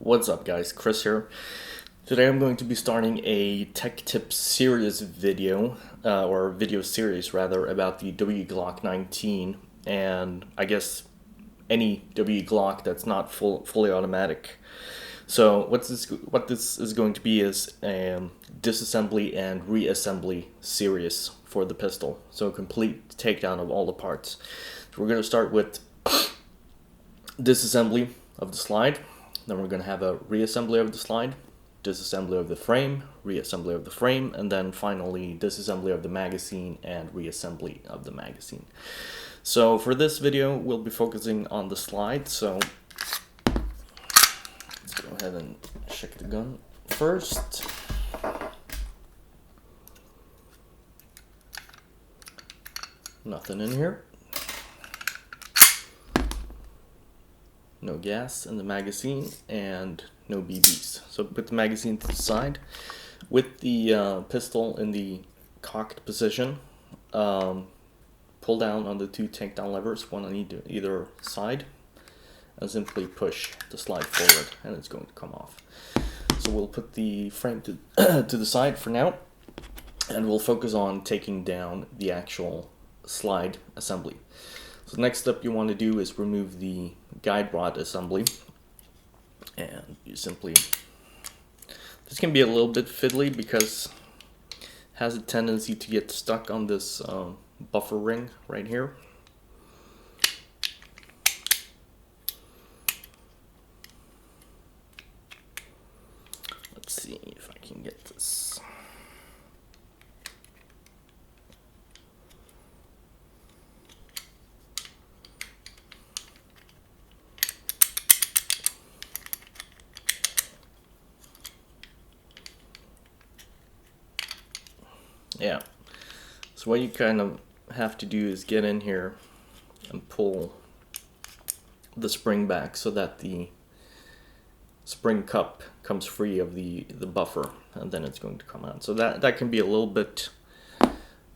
What's up guys, Chris here. Today I'm going to be starting a tech tips series video, or video series rather, about the Glock 19 and I guess any Glock that's not fully automatic. So what this is going to be is a disassembly and reassembly series for the pistol. So a complete takedown of all the parts. So we're going to start with disassembly of the slide. Then we're going to have a reassembly of the slide, disassembly of the frame, reassembly of the frame, and then finally disassembly of the magazine and reassembly of the magazine. So for this video, we'll be focusing on the slide. So let's go ahead and check the gun first. Nothing in here. No gas in the magazine and no BBs. So put the magazine to the side with the pistol in the cocked position. Pull down on the two takedown levers, one on either side, and simply push the slide forward and it's going to come off. So we'll put the frame to the side for now and we'll focus on taking down the actual slide assembly. So next step you want to do is remove the guide rod assembly, and you simply, this can be a little bit fiddly because it has a tendency to get stuck on this buffer ring right here. Let's see if I can get this. Yeah, so what you kind of have to do is get in here and pull the spring back so that the spring cup comes free of the buffer, and then it's going to come out. So that can be a little bit,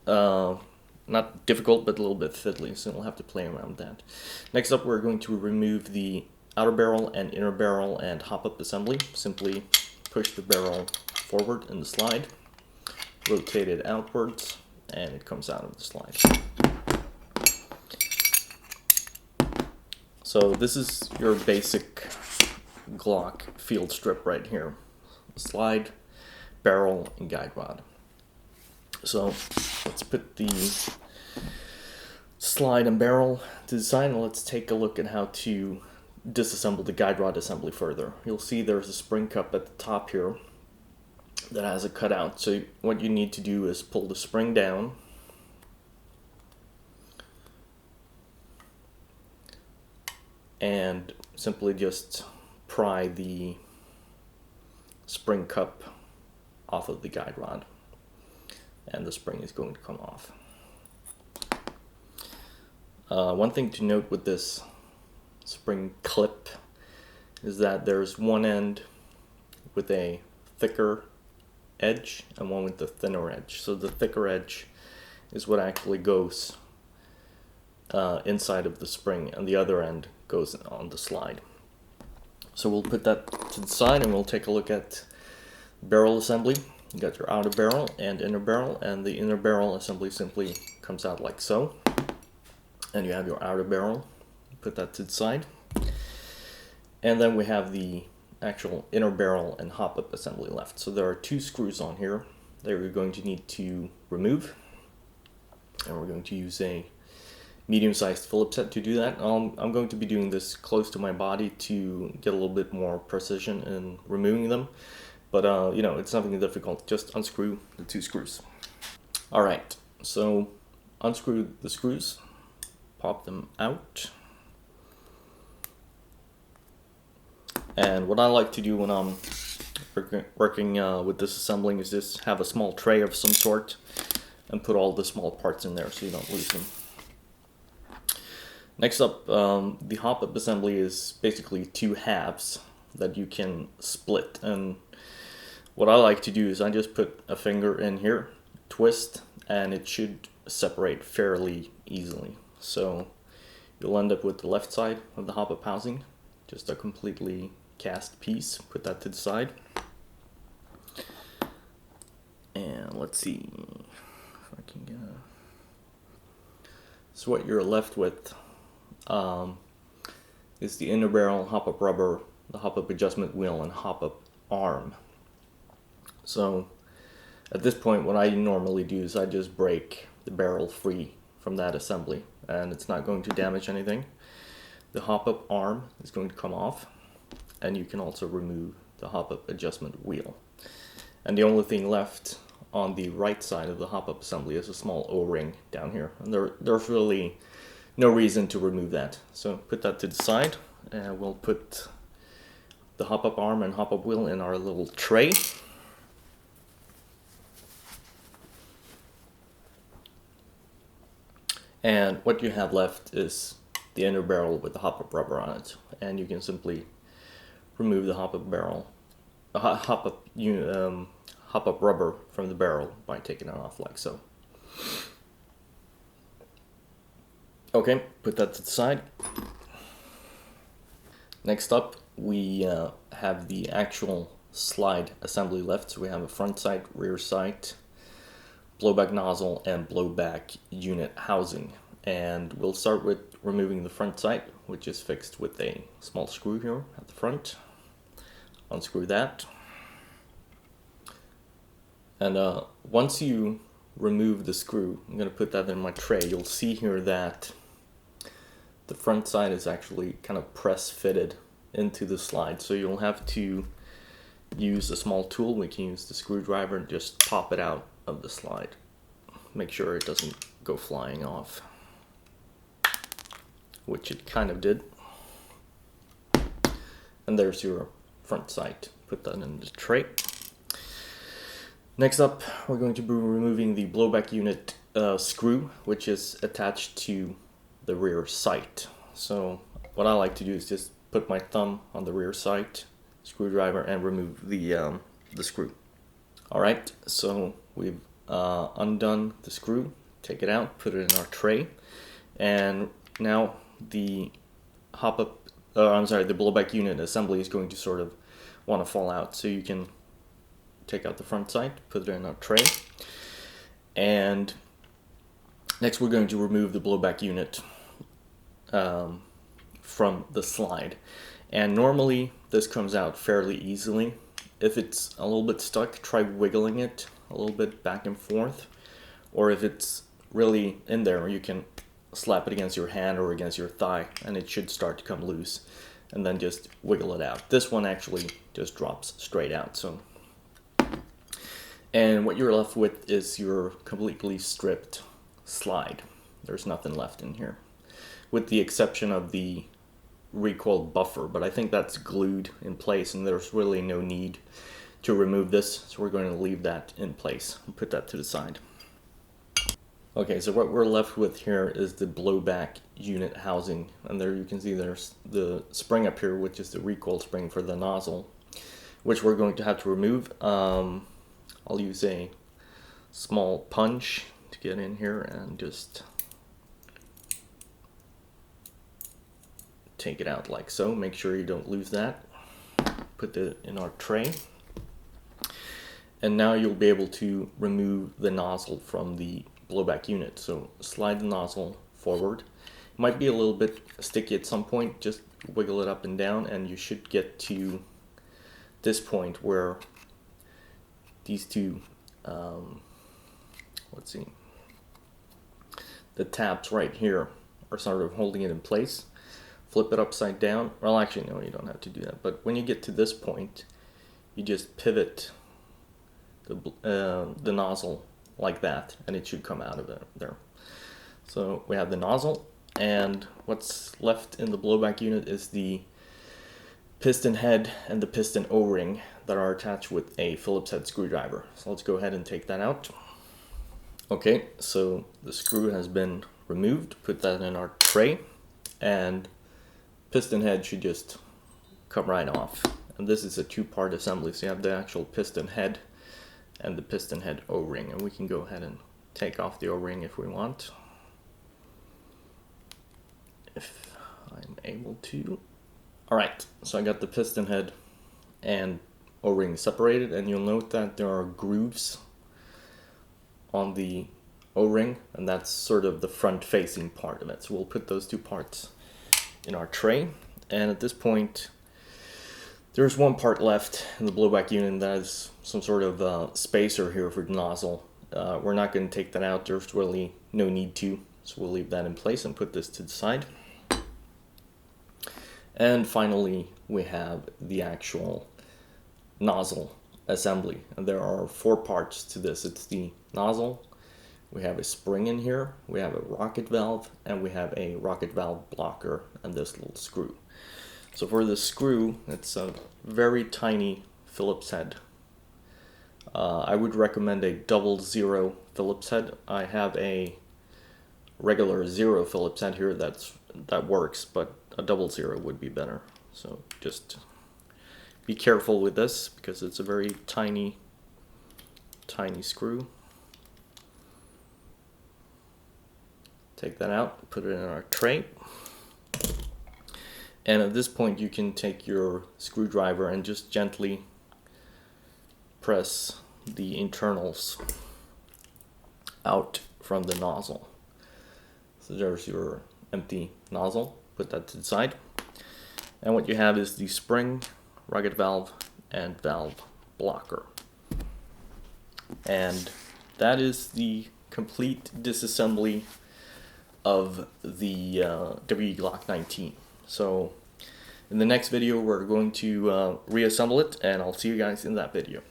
not difficult, but a little bit fiddly, so we'll have to play around with that. Next up, we're going to remove the outer barrel and inner barrel and hopup assembly. Simply push the barrel forward in the slide, rotate it outwards, and it comes out of the slide. So this is your basic Glock field strip right here. Slide, barrel, and guide rod. So let's put the slide and barrel to the side and let's take a look at how to disassemble the guide rod assembly further. You'll see there's a spring cup at the top here that has a cutout. So what you need to do is pull the spring down and simply just pry the spring cup off of the guide rod, and the spring is going to come off. One thing to note with this spring clip is that there's one end with a thicker edge and one with the thinner edge. So the thicker edge is what actually goes inside of the spring, and the other end goes on the slide. So we'll put that to the side and we'll take a look at barrel assembly. You got your outer barrel and inner barrel, and the inner barrel assembly simply comes out like so. And you have your outer barrel, put that to the side. And then we have the actual inner barrel and hopup assembly left. So there are two screws on here that we're going to need to remove, and we're going to use a medium-sized Phillips head to do that. I'm going to be doing this close to my body to get a little bit more precision in removing them, but you know, it's nothing difficult. Just unscrew the two screws. Alright, so unscrew the screws, pop them out. And what I like to do when I'm working with disassembling is just have a small tray of some sort and put all the small parts in there so you don't lose them. Next up, the hopup assembly is basically two halves that you can split, and what I like to do is I just put a finger in here, twist, and it should separate fairly easily. So you'll end up with the left side of the hopup housing, just a completely cast piece. Put that to the side. And let's see if I can get So what you're left with is the inner barrel, hopup rubber, the hopup adjustment wheel, and hopup arm. So at this point, what I normally do is I just break the barrel free from that assembly, and it's not going to damage anything. The hopup arm is going to come off, and you can also remove the hopup adjustment wheel. And the only thing left on the right side of the hopup assembly is a small O-ring down here, and there's really no reason to remove that. So put that to the side, and we'll put the hopup arm and hopup wheel in our little tray. And what you have left is the inner barrel with the hopup rubber on it, and you can simply remove the hopup barrel, hopup rubber from the barrel by taking it off like so. Okay, put that to the side. Next up, we have the actual slide assembly left. So we have a front sight, rear sight, blowback nozzle, and blowback unit housing. And we'll start with removing the front sight, which is fixed with a small screw here at the front. Unscrew that. And once you remove the screw, I'm going to put that in my tray. You'll see here that the front side is actually kind of press fitted into the slide. So you'll have to use a small tool. We can use the screwdriver and just pop it out of the slide. Make sure it doesn't go flying off, which it kind of did. And there's your front sight. Put that in the tray. Next up, we're going to be removing the blowback unit screw, which is attached to the rear sight. So what I like to do is just put my thumb on the rear sight, screwdriver, and remove the screw. All right, so we've undone the screw, take it out, put it in our tray, and now the the blowback unit assembly is going to sort of want to fall out. So you can take out the front sight, put it in our tray, and next we're going to remove the blowback unit from the slide. And normally this comes out fairly easily. If it's a little bit stuck, try wiggling it a little bit back and forth, or if it's really in there, you can slap it against your hand or against your thigh and it should start to come loose, and then just wiggle it out. This one actually just drops straight out. So, and what you're left with is your completely stripped slide. There's nothing left in here, with the exception of the recoil buffer, but I think that's glued in place and there's really no need to remove this, so we're going to leave that in place and put that to the side. Okay, so what we're left with here is the blowback unit housing, and there you can see there's the spring up here, which is the recoil spring for the nozzle, which we're going to have to remove. I'll use a small punch to get in here and just take it out like so. Make sure you don't lose that. Put it in our tray. And now you'll be able to remove the nozzle from the blowback unit. So slide the nozzle forward. It might be a little bit sticky at some point. Just wiggle it up and down and you should get to this point where these two, let's see, the tabs right here are sort of holding it in place. Flip it upside down. Well, actually, no, you don't have to do that. But when you get to this point, you just pivot the nozzle like that, and it should come out of there. So we have the nozzle, and what's left in the blowback unit is the piston head and the piston O-ring that are attached with a Phillips head screwdriver. So let's go ahead and take that out. Okay, so the screw has been removed. Put that in our tray, and piston head should just come right off. And this is a two-part assembly, so you have the actual piston head and the piston head O-ring, and we can go ahead and take off the O-ring if we want, if I'm able to. Alright, so I got the piston head and O-ring separated, and you'll note that there are grooves on the O-ring, and that's sort of the front facing part of it. So we'll put those two parts in our tray, and at this point there's one part left in the blowback unit that is some sort of spacer here for the nozzle. We're not going to take that out, there's really no need to, so we'll leave that in place and put this to the side. And finally we have the actual nozzle assembly, and there are 4 parts to this. It's the nozzle, we have a spring in here, we have a rocket valve, and we have a rocket valve blocker and this little screw. So for the screw, it's a very tiny Phillips head. I would recommend a 00 Phillips head. I have a regular 0 Phillips head here that works, but a 00 would be better. So just be careful with this because it's a very tiny screw. Take that out, put it in our tray. And at this point you can take your screwdriver and just gently press the internals out from the nozzle. So there's your empty nozzle, put that to the side. And what you have is the spring, rocket valve, and valve blocker. And that is the complete disassembly of the Glock 19. So in the next video we're going to reassemble it, and I'll see you guys in that video.